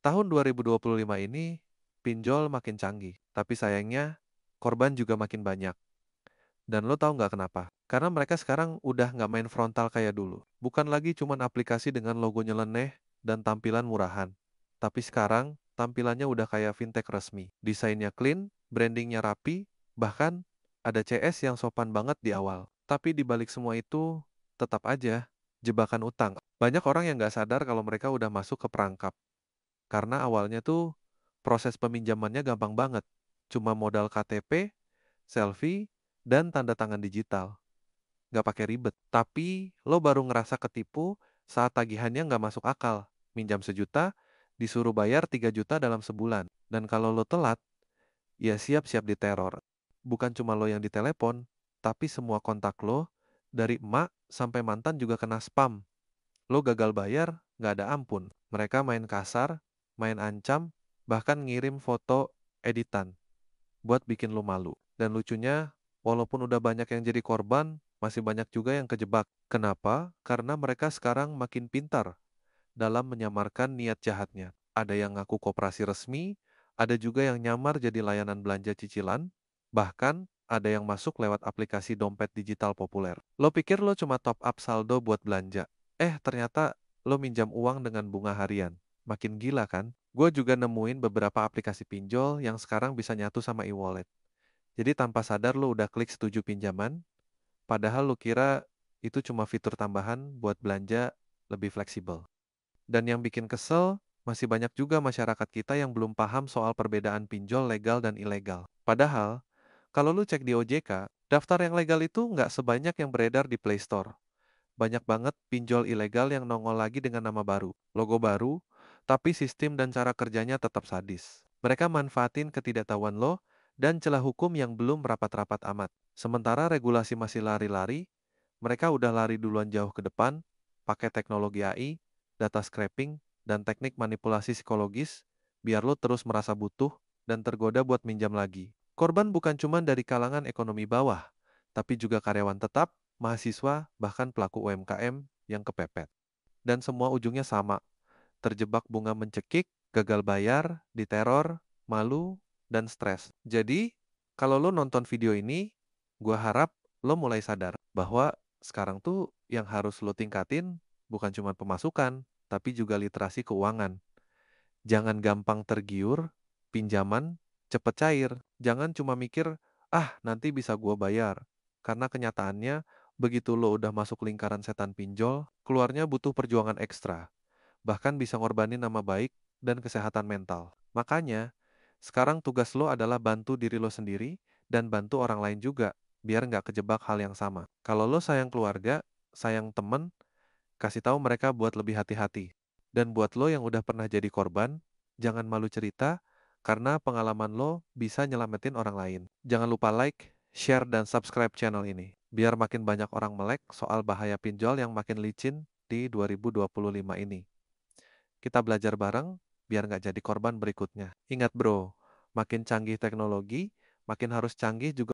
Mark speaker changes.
Speaker 1: Tahun 2025 ini, pinjol makin canggih. Tapi sayangnya, korban juga makin banyak. Dan lo tahu nggak kenapa? Karena mereka sekarang udah nggak main frontal kayak dulu. Bukan lagi cuman aplikasi dengan logo nyeleneh dan tampilan murahan. Tapi sekarang, tampilannya udah kayak fintech resmi. Desainnya clean, brandingnya rapi, bahkan ada CS yang sopan banget di awal. Tapi di balik semua itu, tetap aja jebakan utang. Banyak orang yang nggak sadar kalau mereka udah masuk ke perangkap. Karena awalnya tuh proses peminjamannya gampang banget. Cuma modal KTP, selfie, dan tanda tangan digital. Nggak pakai ribet. Tapi lo baru ngerasa ketipu saat tagihannya nggak masuk akal. Minjam 1 juta, disuruh bayar 3 juta dalam sebulan. Dan kalau lo telat, ya siap-siap diteror. Bukan cuma lo yang ditelepon, tapi semua kontak lo, dari emak sampai mantan juga kena spam. Lo gagal bayar, nggak ada ampun. Mereka main kasar, main ancam, bahkan ngirim foto editan buat bikin lo malu. Dan lucunya, walaupun udah banyak yang jadi korban, masih banyak juga yang kejebak. Kenapa? Karena mereka sekarang makin pintar dalam menyamarkan niat jahatnya. Ada yang ngaku koperasi resmi, ada juga yang nyamar jadi layanan belanja cicilan, bahkan ada yang masuk lewat aplikasi dompet digital populer. Lo pikir lo cuma top up saldo buat belanja. Ternyata lo minjam uang dengan bunga harian. Makin gila kan? Gue juga nemuin beberapa aplikasi pinjol yang sekarang bisa nyatu sama e-wallet. Jadi tanpa sadar lo udah klik setuju pinjaman, padahal lo kira itu cuma fitur tambahan buat belanja lebih fleksibel. Dan yang bikin kesel, masih banyak juga masyarakat kita yang belum paham soal perbedaan pinjol legal dan ilegal. Padahal, kalau lu cek di OJK, daftar yang legal itu nggak sebanyak yang beredar di Play Store. Banyak banget pinjol ilegal yang nongol lagi dengan nama baru, logo baru, tapi sistem dan cara kerjanya tetap sadis. Mereka manfaatin ketidaktahuan lo dan celah hukum yang belum rapat-rapat amat. Sementara regulasi masih lari-lari, mereka udah lari duluan jauh ke depan, pakai teknologi AI, data scraping, dan teknik manipulasi psikologis, biar lo terus merasa butuh dan tergoda buat minjam lagi. Korban bukan cuma dari kalangan ekonomi bawah, tapi juga karyawan tetap, mahasiswa, bahkan pelaku UMKM yang kepepet. Dan semua ujungnya sama, terjebak bunga mencekik, gagal bayar, diteror, malu, dan stres. Jadi, kalau lo nonton video ini, gua harap lo mulai sadar bahwa sekarang tuh yang harus lo tingkatin bukan cuma pemasukan, tapi juga literasi keuangan. Jangan gampang tergiur, pinjaman cepet cair. Jangan cuma mikir, nanti bisa gua bayar. Karena kenyataannya, begitu lo udah masuk lingkaran setan pinjol, keluarnya butuh perjuangan ekstra. Bahkan bisa ngorbanin nama baik dan kesehatan mental. Makanya, sekarang tugas lo adalah bantu diri lo sendiri dan bantu orang lain juga, biar nggak kejebak hal yang sama. Kalau lo sayang keluarga, sayang temen, kasih tahu mereka buat lebih hati-hati. Dan buat lo yang udah pernah jadi korban, jangan malu cerita, karena pengalaman lo bisa nyelamatin orang lain. Jangan lupa like, share, dan subscribe channel ini, biar makin banyak orang melek soal bahaya pinjol yang makin licin di 2025 ini. Kita belajar bareng, biar nggak jadi korban berikutnya. Ingat bro, makin canggih teknologi, makin harus canggih juga